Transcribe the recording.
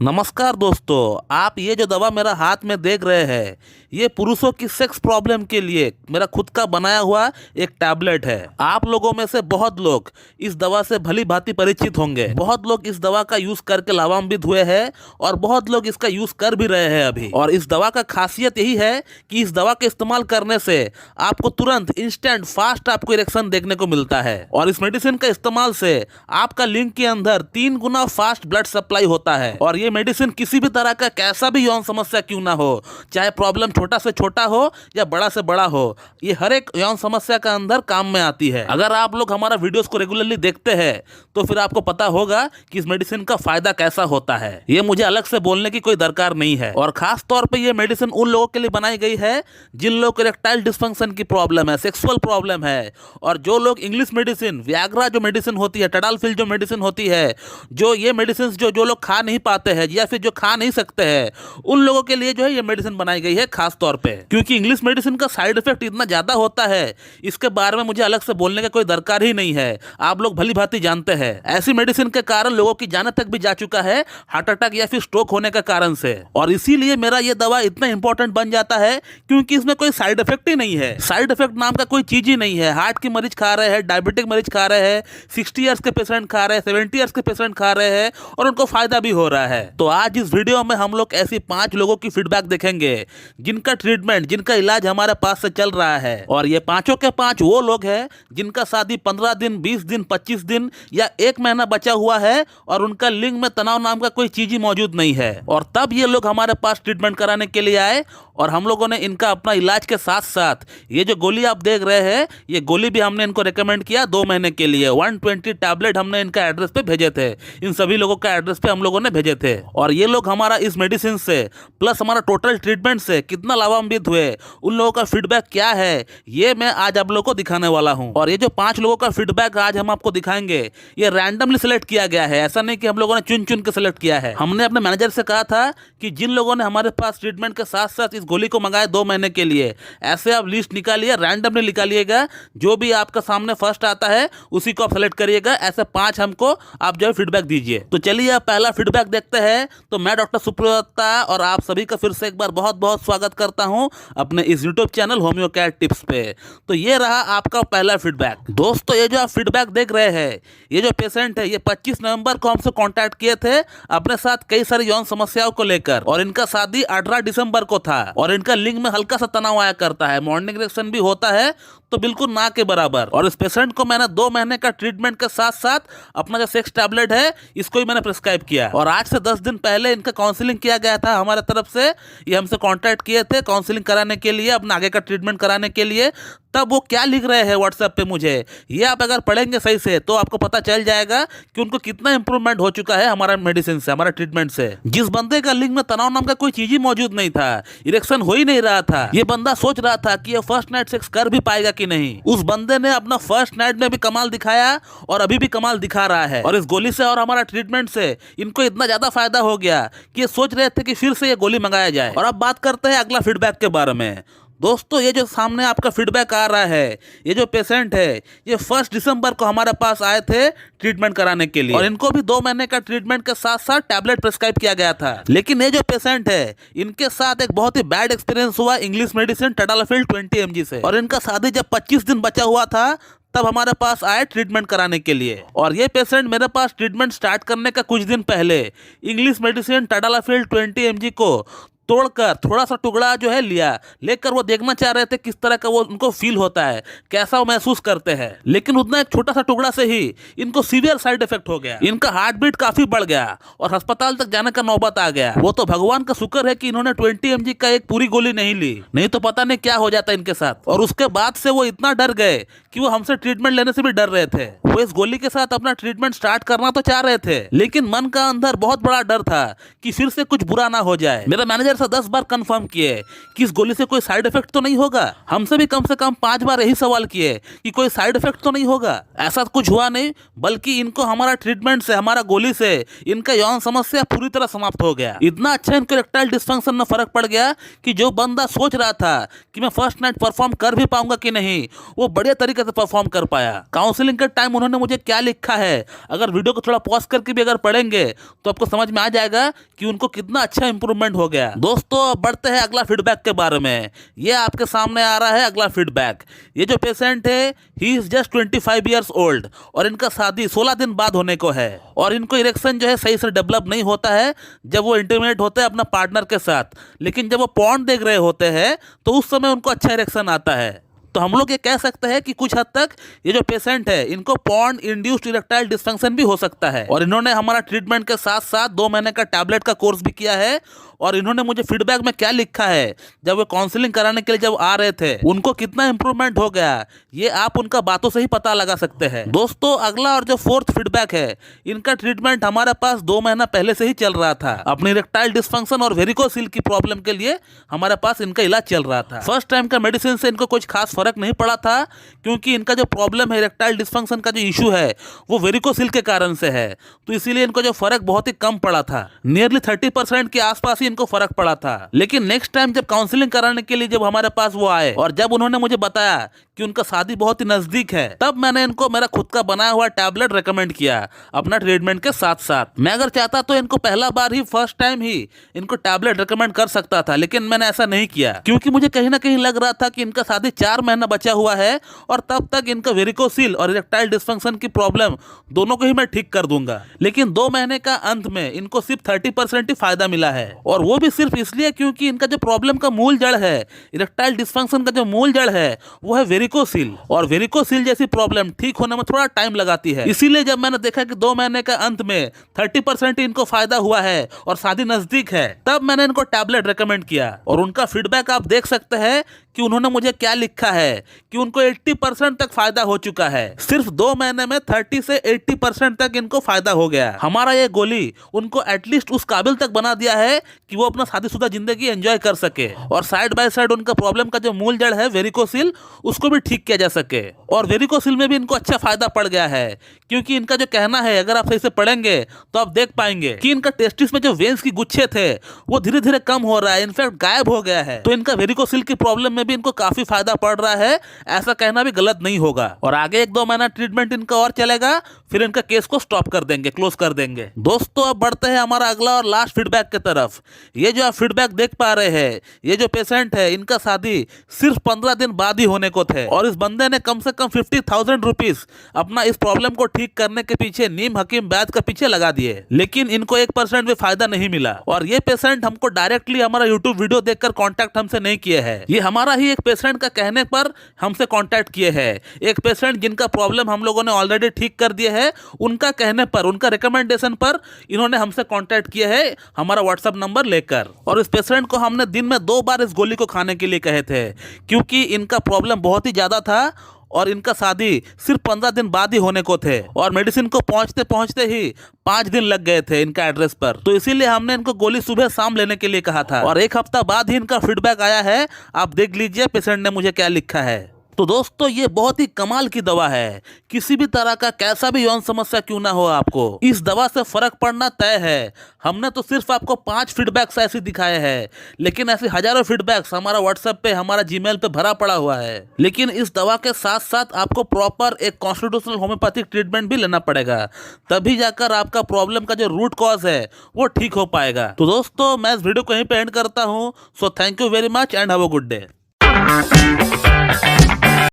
नमस्कार दोस्तों, आप ये जो दवा मेरा हाथ में देख रहे हैं ये पुरुषों की सेक्स प्रॉब्लम के लिए मेरा खुद का बनाया हुआ एक टैबलेट है। आप लोगों में से बहुत लोग इस दवा से भली भांति परिचित होंगे। बहुत लोग इस दवा का यूज करके लाभान्वित हुए हैं और बहुत लोग इसका यूज कर भी रहे हैं अभी। और इस दवा का खासियत यही है कि इस दवा का इस्तेमाल करने से आपको तुरंत इंस्टेंट फास्ट आपको इरेक्शन देखने को मिलता है। और इस मेडिसिन का इस्तेमाल से आपका लिंग के अंदर 3 गुना फास्ट ब्लड सप्लाई होता है। और ये मेडिसिन किसी भी तरह का कैसा भी यौन समस्या क्यों ना हो, चाहे प्रॉब्लम छोटा से छोटा हो या बड़ा से बड़ा हो, ये हर एक यौन समस्या का अंदर काम में आती है। अगर आप लोग हमारा वीडियोस को रेगुलरली देखते हैं तो फिर आपको पता होगा कि इस मेडिसिन का फायदा कैसा होता है। ये मुझे अलग से बोलने की कोई दरकार नहीं है। और खास तौर पे ये मेडिसिन उन लोगों के लिए बनाई गई है जिन लोगों को इरेक्टाइल डिस्फंक्शन की प्रॉब्लम है, सेक्सुअल प्रॉब्लम है। और जो लोग इंग्लिश मेडिसिन, वियाग्रा जो मेडिसिन होती है, टडालफिल जो मेडिसिन होती है, जो ये मेडिसिन जो लोग खा नहीं पाते हैं या फिर जो खा नहीं सकते हैं, उन लोगों के लिए जो है ये मेडिसिन बनाई गई है खास तौर पे। क्योंकि इंग्लिश मेडिसिन का साइड इफेक्ट इतना ज्यादा होता है, इसके बारे में मुझे अलग से बोलने का कोई दरकार ही नहीं है। आप लोग भली भांति जानते हैं ऐसी मेडिसिन के कारण लोगों की जान तक भी जा चुका है, हार्ट अटैक या फिर स्ट्रोक होने के कारण से। और इसीलिए मेरा ये दवा इतना इंपॉर्टेंट बन जाता है क्योंकि इसमें कोई साइड इफेक्ट ही नहीं है। साइड इफेक्ट नाम का कोई चीज ही नहीं है। हार्ट के मरीज खा रहे हैं, डायबिटिक मरीज खा रहे हैं, 60 ईयर्स के पेशेंट खा रहे हैं, 70 ईयर्स के पेशेंट खा रहे हैं और उनको फायदा भी हो रहा है। तो आज इस वीडियो में हम लोग ऐसी 5 लोगों की फीडबैक देखेंगे जिनका ट्रीटमेंट, जिनका इलाज हमारे पास से चल रहा है। और ये पांचों के 5 वो लोग हैं जिनका शादी 15 दिन, 20 दिन, 25 दिन या 1 महीना बचा हुआ है और उनका लिंग में तनाव नाम का कोई चीज ही मौजूद नहीं है। और तब ये लोग हमारे पास ट्रीटमेंट कराने के लिए आए और हम लोगों ने इनका अपना इलाज के साथ साथ ये जो गोली आप देख रहे हैं, ये गोली भी हमने इनको रिकमेंड किया 2 महीने के लिए। 120 टैबलेट हमने इनका एड्रेस पे भेजे थे। इन सभी लोगों का एड्रेस पे हम लोगों ने भेजे थे। और ये लोग हमारा इस मेडिसिन से प्लस हमारा टोटल ट्रीटमेंट से कितना लाभान्वित हुए, उन लोगों का फीडबैक क्या है, ये मैं आज आप लोगों को दिखाने वाला हूं। और ये जो 5 लोगों का फीडबैक आज हम आपको दिखाएंगे, ये रैंडमली सिलेक्ट किया गया है। ऐसा नहीं कि हम लोगों ने चुन चुन के सिलेक्ट किया है। हमने अपने मैनेजर से कहा था कि जिन लोगों ने हमारे पास ट्रीटमेंट के साथ साथ इस गोली को मंगाया 2 महीने के लिए, ऐसे आप लिस्ट निकालिए, रैंडमली निकालिएगा, जो भी आपका सामने फर्स्ट आता है उसी को आप सेलेक्ट करिएगा। ऐसे 5 हमको आप जो है फीडबैक दीजिए। तो चलिए आप पहला फीडबैक देखते हैं। तो मैं डॉक्टर सुप्रदत्ता और आप सभी का फिर से एक बार बहुत बहुत स्वागत करता हूं अपने इस YouTube channel homeo care tips पे। तो ये रहा आपका पहला फीडबैक। दोस्तों, ये जो आप फीडबैक देख रहे हैं, ये जो पेशेंट है, ये 25 नवंबर को हमसे कांटेक्ट किए थे अपने साथ कई सारी यौन समस्याओं को लेकर। और इनका शादी 18 दिसंबर को था और इनका लिंग में हल्का सा तनाव आया करता है, मॉर्निंग इरेक्शन भी होता है तो बिल्कुल ना के बराबर। और इस पेशेंट को मैंने 2 महीने का ट्रीटमेंट के साथ साथ अपना जो सेक्स टैबलेट है इसको ही मैंने प्रिस्क्राइब किया। और आज से 10 दिन पहले इनका काउंसलिंग किया गया था हमारे तरफ से। ये हमसे कांटेक्ट किए थे काउंसलिंग कराने के लिए, अपना आगे का ट्रीटमेंट कराने के लिए। तब वो क्या लिख रहे हैं व्हाट्सएप पे मुझे, ये आप अगर पढ़ेंगे सही से तो आपको पता चल जाएगा कि उनको कितना इंप्रूवमेंट हो चुका है हमारा मेडिसिन से, हमारा ट्रीटमेंट से। जिस बंदे का लिंग में तनाव नाम का कोई चीज ही मौजूद नहीं था, इरेक्शन हो ही नहीं रहा था, ये बंदा सोच रहा था कि ये फर्स्ट नाइट सेक्स कर भी पाएगा कि नहीं, उस बंदे ने अपना फर्स्ट नाइट में भी कमाल दिखाया और अभी भी कमाल दिखा रहा है। और इस गोली से और हमारा ट्रीटमेंट से इनको इतना ज्यादा फायदा हो गया कि ये सोच रहे थे कि फिर से ये गोली मंगाया जाए। और अब बात करते हैं अगला फीडबैक के बारे में। दोस्तों, ये जो सामने आपका फीडबैक आ रहा है, ये जो पेशेंट है, ये 1 दिसंबर को हमारे पास आए थे ट्रीटमेंट कराने के लिए और इनको भी 2 महीने का ट्रीटमेंट के साथ साथ टैबलेट प्रिस्क्राइब किया गया था। लेकिन ये जो पेशेंट है, इनके साथ एक बहुत ही बैड एक्सपीरियंस हुआ इंग्लिश मेडिसिन टडालफिल 20 mg से। और इनका शादी जब 25 दिन बचा हुआ था तब हमारे पास आए ट्रीटमेंट कराने के लिए। और ये पेशेंट मेरे पास ट्रीटमेंट स्टार्ट करने का कुछ दिन पहले इंग्लिश मेडिसिन टडालफिल 20 mg को तोड़कर थोड़ा सा टुकड़ा जो है लेकर वो देखना चाह रहे थे किस तरह का वो उनको फील होता है, कैसा वो महसूस करते हैं। लेकिन उतना एक छोटा सा टुकड़ा से ही इनको सीवियर साइड इफेक्ट हो गया। इनका हार्ट बीट काफी बढ़ गया और अस्पताल तक जाने का नौबत आ गया। वो तो भगवान का शुक्र है कि इन्होंने 20 mg का एक पूरी गोली नहीं ली, नहीं तो पता नहीं क्या हो जाता इनके साथ। और उसके बाद से वो इतना डर गए कि वो हमसे ट्रीटमेंट लेने से भी डर रहे थे। वो इस गोली के साथ अपना ट्रीटमेंट स्टार्ट करना तो चाह रहे थे, लेकिन मन का अंदर बहुत बड़ा डर था कि फिर से कुछ बुरा ना हो जाए। मेरा मैनेजर देर से 10 बार कंफर्म किए कि इस गोली से कोई साइड इफेक्ट तो नहीं होगा। हमसे भी कम से कम 5 बार यही सवाल किए कि कोई साइड इफेक्ट तो नहीं होगा। ऐसा कुछ हुआ नहीं, बल्कि इनको हमारा ट्रीटमेंट से, हमारा गोली से इनका यौन समस्या पूरी तरह समाप्त हो गया। इतना अच्छा इनको इरेक्टाइल डिस्फंक्शन में फर्क पड़ गया कि जो बंदा सोच रहा था कि मैं फर्स्ट नाइट परफॉर्म कर भी पाऊंगा कि नहीं, वो बढ़िया तरीके से परफॉर्म कर पाया। काउंसलिंग के टाइम उन्होंने मुझे क्या लिखा है, अगर वीडियो को थोड़ा पॉज करके भी अगर पढ़ेंगे तो आपको समझ में आ जाएगा कि उनको कितना अच्छा इंप्रूवमेंट हो गया। दोस्तों बढ़ते हैं अगला फीडबैक के बारे में। ये आपके सामने आ रहा है अगला फीडबैक। ये जो पेशेंट है, he is just 25 years old और इनका शादी 16 दिन बाद होने को है और इनको इरेक्शन जो है सही से डेवलप नहीं होता है जब वो इंटीमेट होते हैं अपना पार्टनर के साथ, लेकिन जब वो पॉर्न देख रहे होते हैं तो उस समय उनको अच्छा इरेक्शन आता है। तो हम लोग ये कह सकते हैं कि कुछ हद तक ये जो पेशेंट है इनको पॉर्न इंड्यूस्ड इरेक्टाइल डिस्फंक्शन भी हो सकता है। और इन्होंने हमारा ट्रीटमेंट के साथ साथ 2 महीने का टैबलेट का कोर्स भी किया है। और इन्होंने मुझे फीडबैक में क्या लिखा है, जब वो काउंसलिंग कराने के लिए जब आ रहे थे उनको कितना इंप्रूवमेंट हो गया, ये आप उनका बातों से ही पता लगा सकते हैं। दोस्तों अगला और जो 4th फीडबैक है, इनका ट्रीटमेंट हमारे पास 2 महीना पहले से ही चल रहा था। अपनी इरेक्टाइल डिस्फंक्शन और वेरिकोसिल की प्रॉब्लम के लिए हमारे पास इनका इलाज चल रहा था। फर्स्ट टाइम का मेडिसिन से इनको कुछ खास फर्क नहीं पड़ा था, क्योंकि इनका जो प्रॉब्लम है, इरेक्टाइल डिस्फंक्शन का जो इशू है, वो वेरिकोसिल के कारण से है। तो इसीलिए इनको जो फर्क बहुत ही कम पड़ा था, नियरली 30% के आसपास ही इनको फर्क पड़ा था। लेकिन नेक्स्ट टाइम जब काउंसलिंग कराने के लिए जब हमारे पास वो आए और जब उन्होंने मुझे बताया कि उनका शादी बहुत ही नजदीक है, तब मैंने इनको मेरा खुद का बनाया हुआ टैबलेट रेकमेंड किया अपना ट्रीटमेंट के साथ साथ। मैं अगर चाहता तो इनको पहला बार ही, फर्स्ट टाइम ही इनको टैबलेट रेकमेंड कर सकता था, लेकिन मैंने ऐसा नहीं किया क्योंकि मुझे कहीं ना कहीं लग रहा था कि इनका शादी 4 महीना बचा हुआ है और तब तक इनका वेरिकोसिल और इरेक्टाइल डिस्फंक्शन की प्रॉब्लम दोनों को ही मैं ठीक कर दूंगा। लेकिन 2 महीने का अंत में इनको सिर्फ 30% ही फायदा मिला है, और वो भी सिर्फ इसलिए क्योंकि इनका जो प्रॉब्लम का मूल जड़ है, इरेक्टाइल डिस्फंक्शन का जो मूल जड़ है, वो है वेरिकोसिल। और वेरिकोसिल जैसी प्रॉब्लम ठीक होने में थोड़ा टाइम लगाती है। इसीलिए जब मैंने देखा कि 2 महीने का अंत में 30% इनको फायदा हुआ है और शादी नजदीक है, तब मैंने इनको टैबलेट रेकमेंड किया। और उनका फीडबैक आप देख सकते हैं कि उन्होंने मुझे क्या लिखा है कि उनको 80% तक फायदा हो चुका है। सिर्फ 2 महीने में 30 से 80% तक इनको फायदा हो गया। हमारा ये गोली उनको एटलीस्ट उस काबिल तक बना दिया है कि वो अपना शादीशुदा जिंदगी एंजॉय कर सके, और साइड बाय साइड उनका प्रॉब्लम का जो मूल जड़ है वेरिकोसिल, उसको भी ठीक किया जा सके। और वेरिकोसिल में भी इनको अच्छा फायदा पड़ गया है, क्योंकि इनका जो कहना है, अगर आप सही से पढ़ेंगे तो आप देख पाएंगे कि इनका टेस्टिस में जो वेन्स की गुच्छे थे वो धीरे धीरे कम हो रहा है, इनफैक्ट गायब हो गया है। तो इनका वेरिकोसिल की प्रॉब्लम में भी इनको काफी फायदा पड़ रहा है, ऐसा कहना भी गलत नहीं होगा। और आगे 1-2 महीना ट्रीटमेंट इनका और चलेगा, फिर इनका केस को स्टॉप कर देंगे, क्लोज कर देंगे। दोस्तों अब बढ़ते हैं हमारा अगला और लास्ट फीडबैक की तरफ। ये जो आप फीडबैक देख पा रहे हैं, ये जो पेशेंट है, इनका शादी सिर्फ 15 दिन बाद ही होने को थे, और इस बंदे ने कम से कम 50,000 रुपीज अपना इस प्रॉब्लम को ठीक करने के पीछे, नीम हकीम वैद्य के पीछे लगा दिए, लेकिन इनको 1% भी फायदा नहीं मिला। और ये पेशेंट हमको डायरेक्टली हमारा यूट्यूब वीडियो देखकर कांटेक्ट हमसे नहीं किए हैं, ये हमारा ही एक पेशेंट का कहने पर हमसे कांटेक्ट किए हैं। एक पेशेंट जिनका प्रॉब्लम हम लोगों ने ऑलरेडी ठीक कर दिए है, उनका कहने पर, उनका रिकमेंडेशन पर इन्होंने हमसे कांटेक्ट किया है हमारा व्हाट्सएप नंबर लेकर। और इस पेशेंट को हमने दिन में 2 बार इस गोली को खाने के लिए कहे थे, क्योंकि इनका प्रॉब्लम बहुत ही ज्यादा था और इनका शादी सिर्फ 15 दिन बाद ही होने को थे, और मेडिसिन को पहुंचते पहुंचते ही 5 दिन लग गए थे इनका एड्रेस पर। तो इसीलिए हमने इनको गोली सुबह शाम लेने के लिए कहा था, और 1 हफ्ता बाद ही इनका फीडबैक आया है। आप देख लीजिए पेशेंट ने मुझे क्या लिखा है। तो दोस्तों ये बहुत ही कमाल की दवा है, किसी भी तरह का कैसा भी यौन समस्या क्यों ना हो, आपको इस दवा से फर्क पड़ना तय है। हमने तो सिर्फ आपको 5 फीडबैक्स ऐसे दिखाए हैं, लेकिन ऐसे हजारों फीडबैक्स हमारा व्हाट्सएप पे, हमारा जीमेल पे भरा पड़ा हुआ है। लेकिन इस दवा के साथ साथ आपको प्रॉपर एक कॉन्स्टिट्यूशनल होम्योपैथिक ट्रीटमेंट भी लेना पड़ेगा, तभी जाकर आपका प्रॉब्लम का जो रूट कॉज है वो ठीक हो पाएगा। तो दोस्तों मैं इस वीडियो को यहीं पे एंड करता हूँ। So thank you very much and have a good day.